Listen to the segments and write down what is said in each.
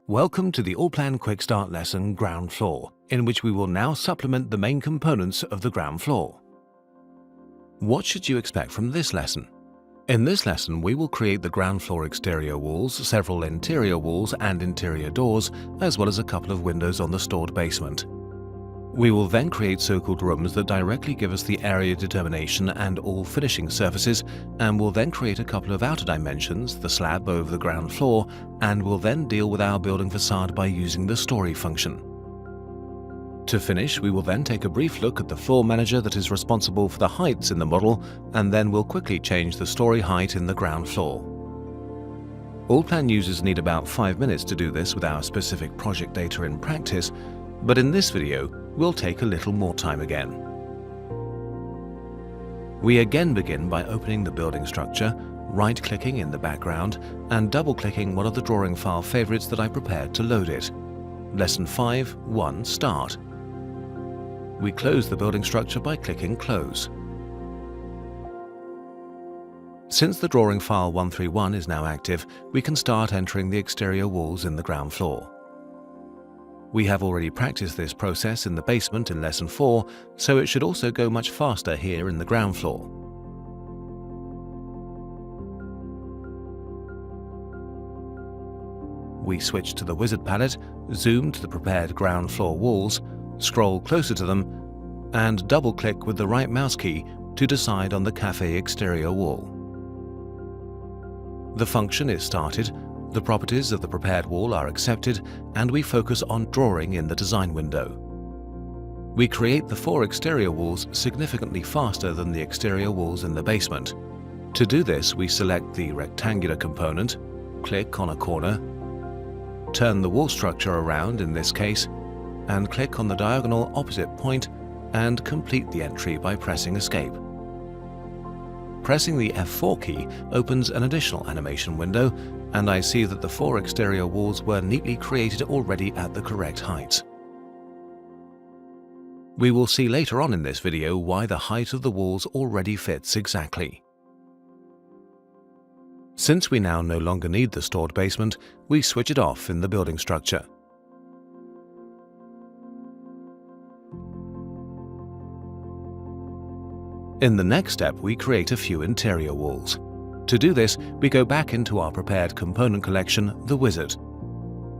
Welcome to the Allplan Quickstart lesson Ground Floor, in which we will now supplement the main components of the ground floor. What should you expect from this lesson? In this lesson, we will create the ground floor exterior walls, several interior walls and interior doors, as well as a couple of windows on the stored basement. We will then create so-called rooms that directly give us the area determination and all finishing surfaces, and will then create a couple of outer dimensions, the slab over the ground floor, and will then deal with our building facade by using the story function. To finish, we will then take a brief look at the floor manager that is responsible for the heights in the model, and then we'll quickly change the story height in the ground floor. Allplan users need about 5 minutes to do this with our specific project data in practice, but in this video, we'll take a little more time again. We again begin by opening the building structure, right-clicking in the background, and double-clicking one of the drawing file favorites that I prepared to load it. Lesson 5.1 Start. We close the building structure by clicking Close. Since the drawing file 131 is now active, we can start entering the exterior walls in the ground floor. We have already practiced this process in the basement in Lesson 4, so it should also go much faster here in the ground floor. We switch to the wizard palette, zoom to the prepared ground floor walls, scroll closer to them, and double-click with the right mouse key to decide on the cafe exterior wall. The function is started, the properties of the prepared wall are accepted, and we focus on drawing in the design window. We create the 4 exterior walls significantly faster than the exterior walls in the basement. To do this, we select the rectangular component, click on a corner, turn the wall structure around in this case, and click on the diagonal opposite point and complete the entry by pressing Escape. Pressing the F4 key opens an additional animation window, and I see that the 4 exterior walls were neatly created already at the correct heights. We will see later on in this video why the height of the walls already fits exactly. Since we now no longer need the stored basement, we switch it off in the building structure. In the next step, we create a few interior walls. To do this, we go back into our prepared component collection, the wizard.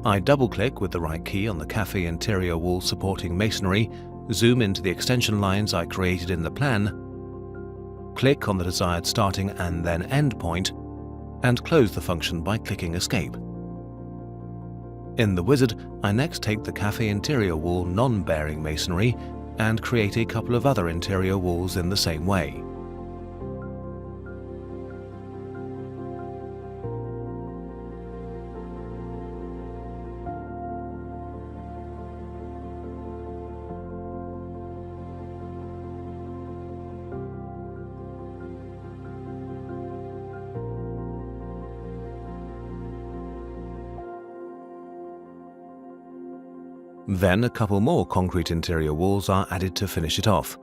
I double-click with the right key on the cafe interior wall supporting masonry, zoom into the extension lines I created in the plan, click on the desired starting and then end point, and close the function by clicking Escape. In the wizard, I next take the cafe interior wall non-bearing masonry and create a couple of other interior walls in the same way. Then a couple more concrete interior walls are added to finish it off.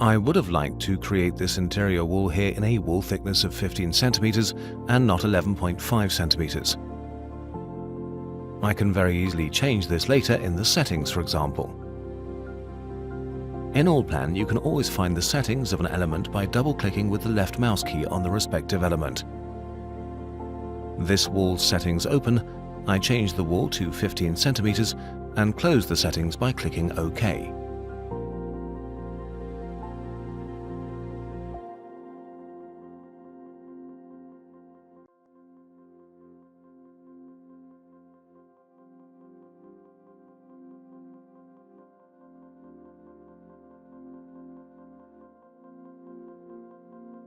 I would have liked to create this interior wall here in a wall thickness of 15 centimeters and not 11.5 centimeters. I can very easily change this later in the settings, for example. In Allplan, you can always find the settings of an element by double-clicking with the left mouse key on the respective element. This wall's settings open, I change the wall to 15 centimeters and close the settings by clicking OK.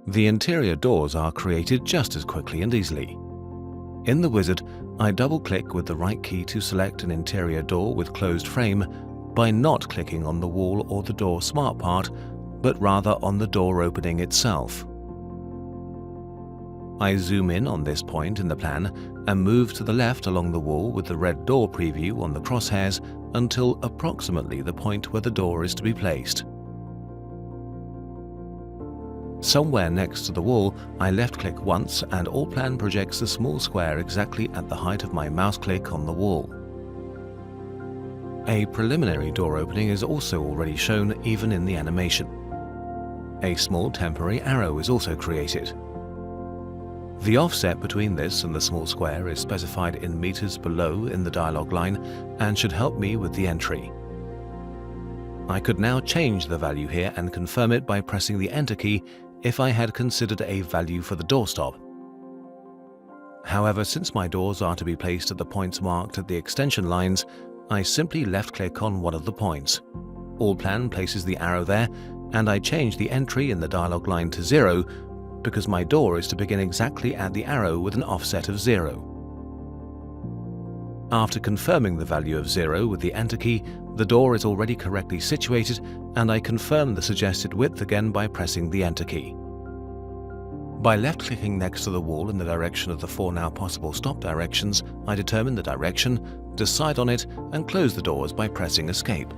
The interior doors are created just as quickly and easily. In the wizard, I double-click with the right key to select an interior door with closed frame by not clicking on the wall or the door smart part, but rather on the door opening itself. I zoom in on this point in the plan and move to the left along the wall with the red door preview on the crosshairs until approximately the point where the door is to be placed. Somewhere next to the wall, I left-click once and Allplan projects a small square exactly at the height of my mouse click on the wall. A preliminary door opening is also already shown even in the animation. A small temporary arrow is also created. The offset between this and the small square is specified in meters below in the dialog line and should help me with the entry. I could now change the value here and confirm it by pressing the Enter key if I had considered a value for the doorstop. However, since my doors are to be placed at the points marked at the extension lines, I simply left-click on one of the points. Allplan places the arrow there, and I change the entry in the dialog line to 0 because my door is to begin exactly at the arrow with an offset of 0. After confirming the value of 0 with the Enter key, the door is already correctly situated, and I confirm the suggested width again by pressing the Enter key. By left-clicking next to the wall in the direction of the 4 now possible stop directions, I determine the direction, decide on it, and close the doors by pressing Escape.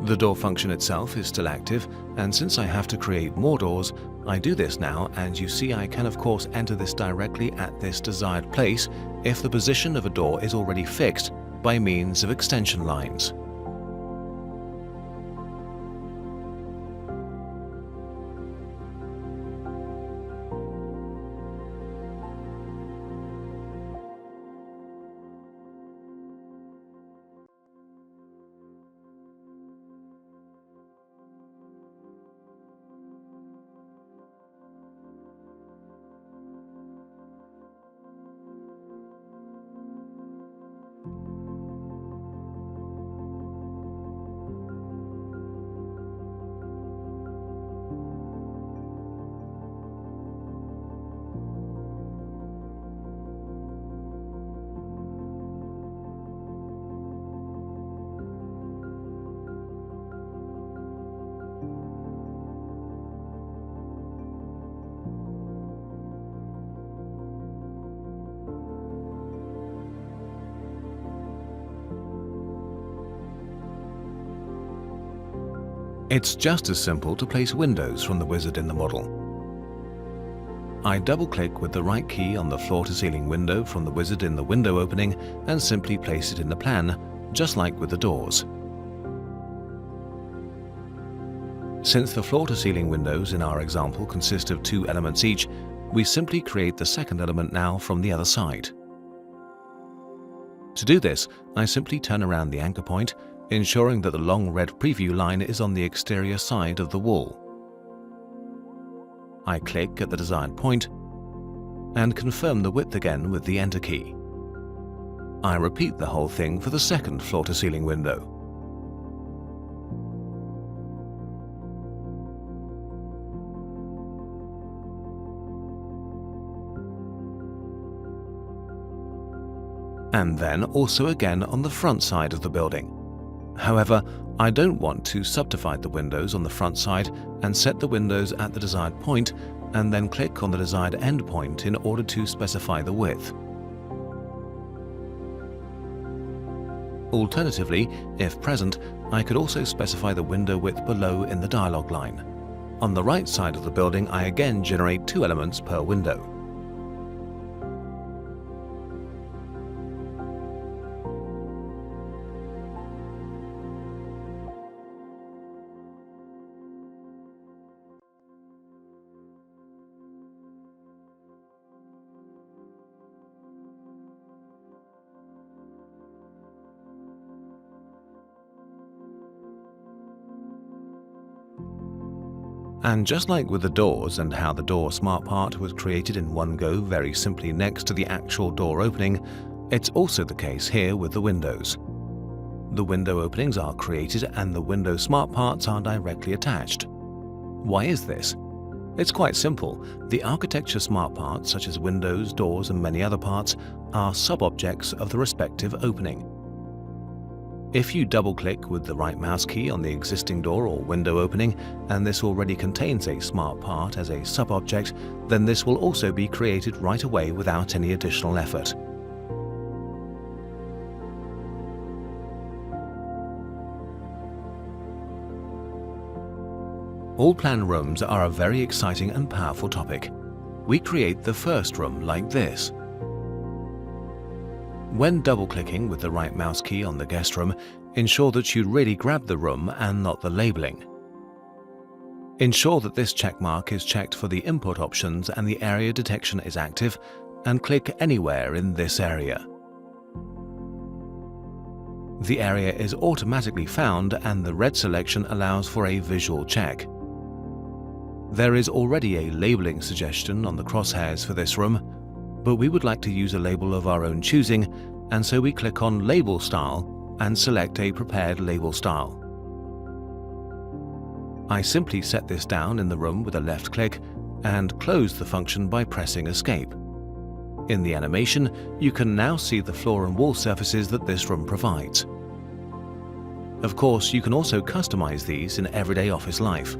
The door function itself is still active, and since I have to create more doors, I do this now, and you see I can of course enter this directly at this desired place if the position of a door is already fixed by means of extension lines. It's just as simple to place windows from the wizard in the model. I double-click with the right key on the floor-to-ceiling window from the wizard in the window opening and simply place it in the plan, just like with the doors. Since the floor-to-ceiling windows in our example consist of 2 elements each, we simply create the second element now from the other side. To do this, I simply turn around the anchor point, ensuring that the long red preview line is on the exterior side of the wall. I click at the desired point and confirm the width again with the Enter key. I repeat the whole thing for the second floor-to-ceiling window. And then also again on the front side of the building. However, I don't want to subdivide the windows on the front side and set the windows at the desired point and then click on the desired end point in order to specify the width. Alternatively, if present, I could also specify the window width below in the dialog line. On the right side of the building, I again generate 2 elements per window. And just like with the doors and how the door smart part was created in one go very simply next to the actual door opening, it's also the case here with the windows. The window openings are created and the window smart parts are directly attached. Why is this? It's quite simple. The architecture smart parts, such as windows, doors, and many other parts, are sub-objects of the respective opening. If you double-click with the right mouse key on the existing door or window opening, and this already contains a smart part as a sub-object, then this will also be created right away without any additional effort. Allplan rooms are a very exciting and powerful topic. We create the first room like this. When double-clicking with the right mouse key on the guest room, ensure that you really grab the room and not the labeling. Ensure that this check mark is checked for the input options and the area detection is active, and click anywhere in this area. The area is automatically found and the red selection allows for a visual check. There is already a labeling suggestion on the crosshairs for this room, but we would like to use a label of our own choosing, and so we click on Label Style and select a prepared label style. I simply set this down in the room with a left click and close the function by pressing Escape. In the animation, you can now see the floor and wall surfaces that this room provides. Of course, you can also customize these in everyday office life.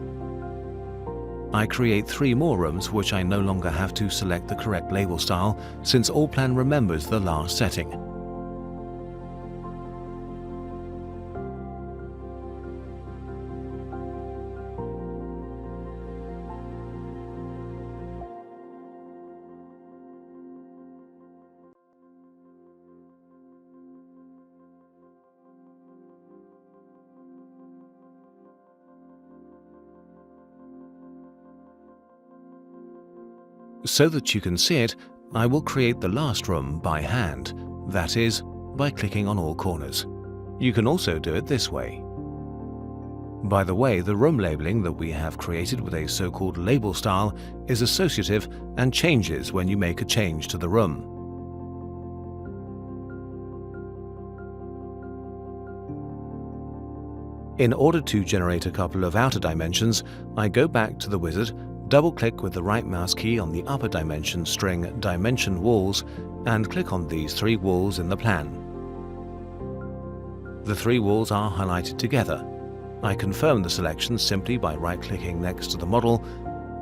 I create 3 more rooms for which I no longer have to select the correct label style, since Allplan remembers the last setting. So that you can see it, I will create the last room by hand, that is, by clicking on all corners. You can also do it this way. By the way, the room labeling that we have created with a so-called label style is associative and changes when you make a change to the room. In order to generate a couple of outer dimensions, I go back to the wizard, double-click with the right mouse key on the upper dimension string Dimension Walls and click on these 3 walls in the plan. The 3 walls are highlighted together. I confirm the selection simply by right-clicking next to the model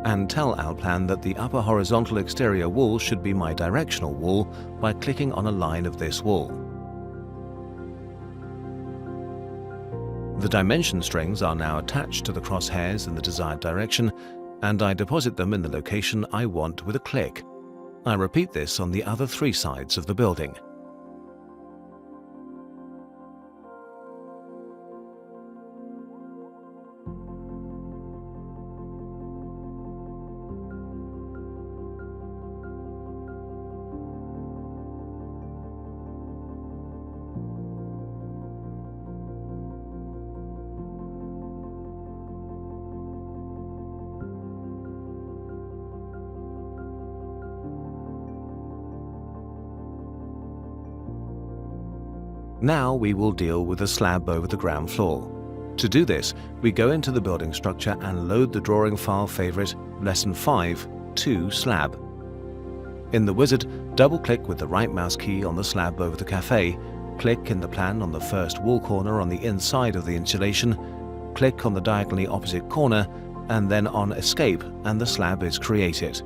and tell Allplan that the upper horizontal exterior wall should be my directional wall by clicking on a line of this wall. The dimension strings are now attached to the crosshairs in the desired direction, and I deposit them in the location I want with a click. I repeat this on the other 3 sides of the building. Now we will deal with the slab over the ground floor. To do this, we go into the building structure and load the drawing file favorite Lesson 5 to Slab. In the wizard, double-click with the right mouse key on the slab over the cafe, click in the plan on the first wall corner on the inside of the insulation, click on the diagonally opposite corner, and then on Escape, and the slab is created.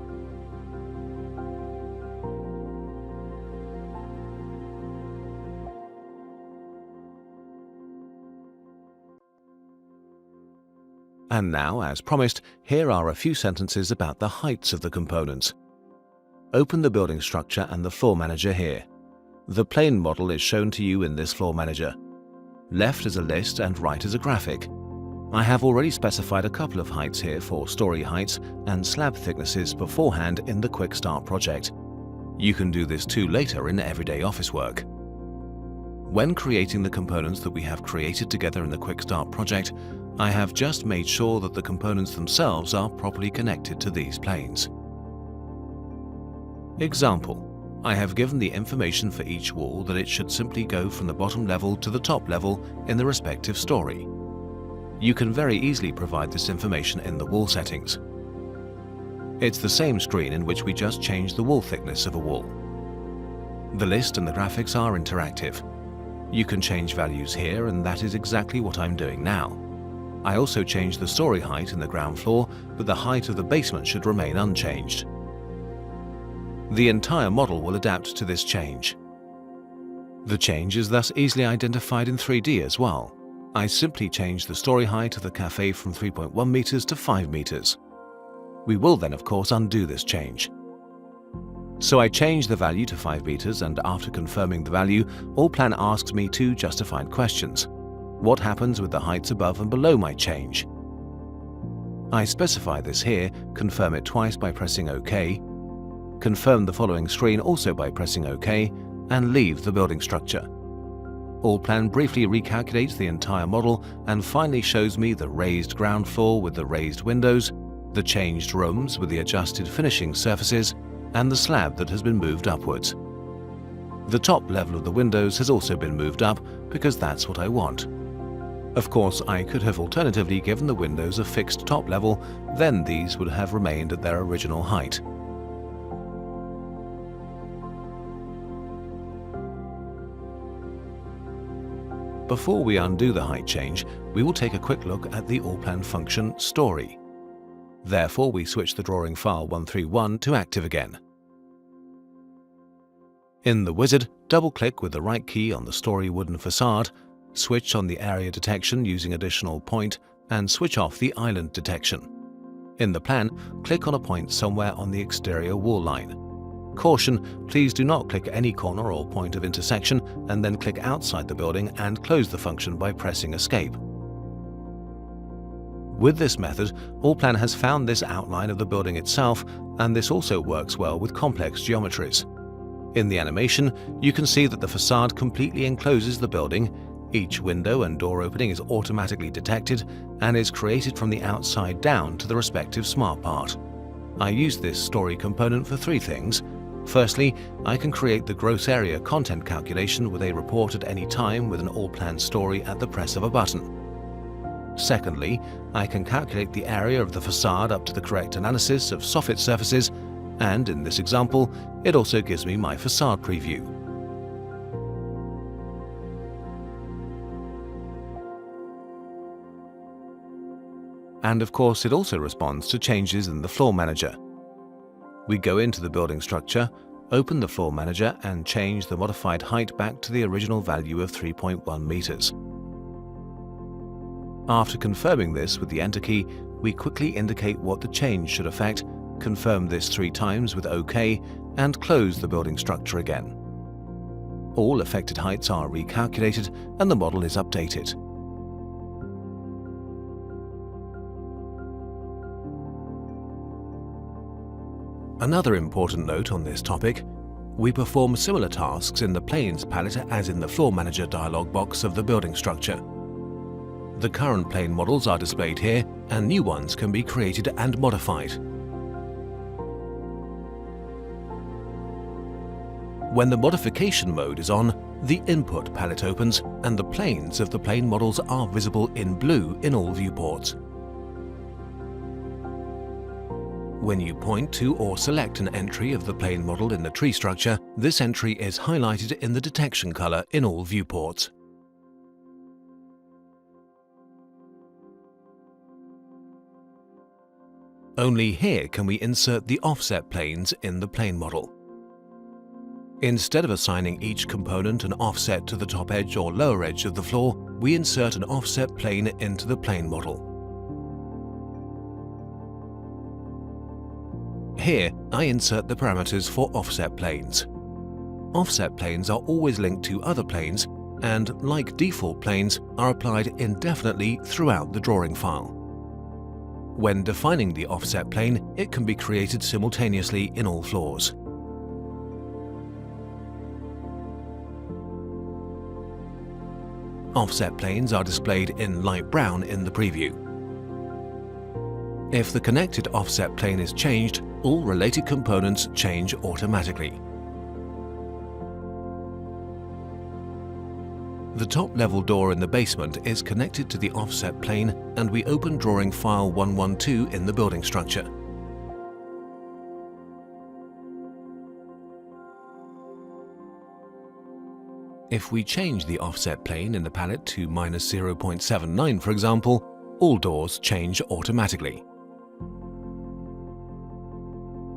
And now, as promised, here are a few sentences about the heights of the components. Open the building structure and the floor manager here. The plane model is shown to you in this floor manager. Left is a list and right is a graphic. I have already specified a couple of heights here for story heights and slab thicknesses beforehand in the Quickstart project. You can do this too later in everyday office work. When creating the components that we have created together in the Quickstart project, I have just made sure that the components themselves are properly connected to these planes. Example: I have given the information for each wall that it should simply go from the bottom level to the top level in the respective story. You can very easily provide this information in the wall settings. It's the same screen in which we just changed the wall thickness of a wall. The list and the graphics are interactive. You can change values here, and that is exactly what I'm doing now. I also changed the story height in the ground floor, but the height of the basement should remain unchanged. The entire model will adapt to this change. The change is thus easily identified in 3D as well. I simply changed the story height of the cafe from 3.1 meters to 5 meters. We will then, of course, undo this change. So I changed the value to 5 meters, and after confirming the value, Allplan asks me two justified questions. What happens with the heights above and below my change? I specify this here, confirm it twice by pressing OK, confirm the following screen also by pressing OK, and leave the building structure. Allplan briefly recalculates the entire model and finally shows me the raised ground floor with the raised windows, the changed rooms with the adjusted finishing surfaces, and the slab that has been moved upwards. The top level of the windows has also been moved up because that's what I want. Of course, I could have alternatively given the windows a fixed top level, then these would have remained at their original height. Before we undo the height change, we will take a quick look at the Allplan function Story. Therefore, we switch the drawing file 131 to active again. In the wizard, double-click with the right key on the story wooden facade, switch on the area detection using additional point, and switch off the island detection. In the plan, click on a point somewhere on the exterior wall line. Caution, please do not click any corner or point of intersection and then click outside the building and close the function by pressing Escape. With this method, Allplan has found this outline of the building itself, and this also works well with complex geometries. In the animation, you can see that the facade completely encloses the building, each window and door opening is automatically detected and is created from the outside down to the respective smart part. I use this story component for three things. Firstly, I can create the gross area content calculation with a report at any time with an Allplan story at the press of a button. Secondly, I can calculate the area of the facade up to the correct analysis of soffit surfaces, and in this example, it also gives me my facade preview. And of course, it also responds to changes in the floor manager. We go into the building structure, open the floor manager, and change the modified height back to the original value of 3.1 meters. After confirming this with the Enter key, we quickly indicate what the change should affect, confirm this 3 times with OK, and close the building structure again. All affected heights are recalculated and the model is updated. Another important note on this topic: we perform similar tasks in the planes palette as in the floor manager dialog box of the building structure. The current plane models are displayed here, and new ones can be created and modified. When the modification mode is on, the input palette opens and the planes of the plane models are visible in blue in all viewports. When you point to or select an entry of the plane model in the tree structure, this entry is highlighted in the detection color in all viewports. Only here can we insert the offset planes in the plane model. Instead of assigning each component an offset to the top edge or lower edge of the floor, we insert an offset plane into the plane model. Here, I insert the parameters for offset planes. Offset planes are always linked to other planes and, like default planes, are applied indefinitely throughout the drawing file. When defining the offset plane, it can be created simultaneously in all floors. Offset planes are displayed in light brown in the preview. If the connected offset plane is changed, all related components change automatically. The top-level door in the basement is connected to the offset plane, and we open drawing file 112 in the building structure. If we change the offset plane in the pallet to -0.79, for example, all doors change automatically.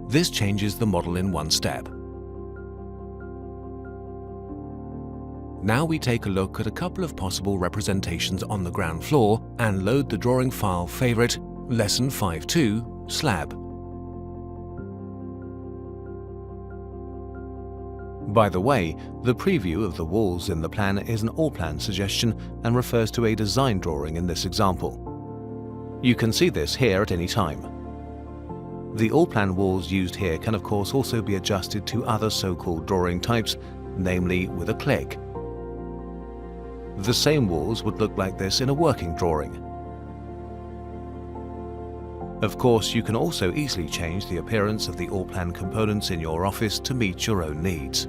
This changes the model in one step. Now we take a look at a couple of possible representations on the ground floor and load the drawing file favorite Lesson 5.2 Slab. By the way, the preview of the walls in the plan is an Allplan suggestion and refers to a design drawing in this example. You can see this here at any time. The Allplan walls used here can of course also be adjusted to other so-called drawing types, namely with a click. The same walls would look like this in a working drawing. Of course, you can also easily change the appearance of the Allplan components in your office to meet your own needs.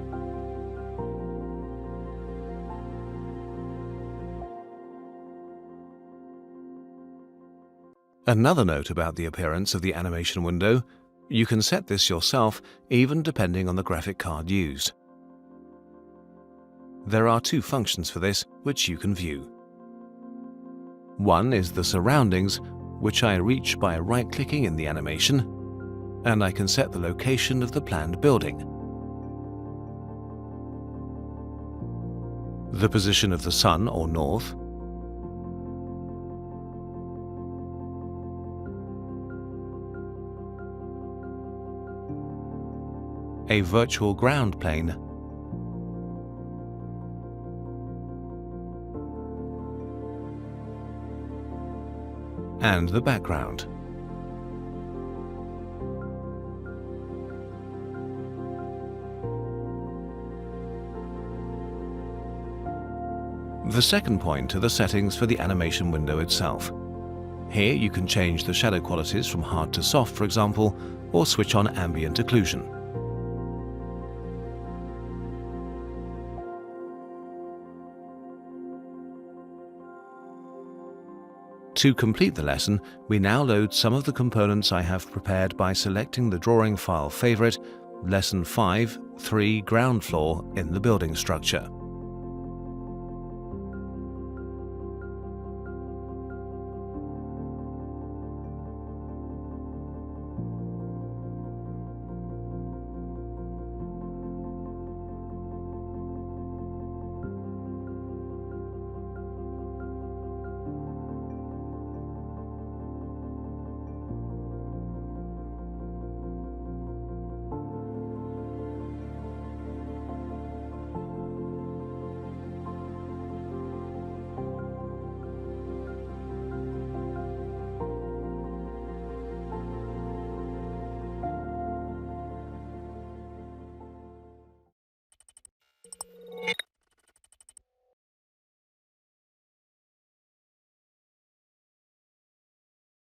Another note about the appearance of the animation window: you can set this yourself, even depending on the graphic card used. There are two functions for this which you can view. One is the surroundings, which I reach by right-clicking in the animation, and I can set the location of the planned building. The position of the sun or north, a virtual ground plane, and the background. The second point are the settings for the animation window itself. Here you can change the shadow qualities from hard to soft, for example, or switch on ambient occlusion. To complete the lesson, we now load some of the components I have prepared by selecting the drawing file favorite Lesson 5.3 Ground Floor in the building structure.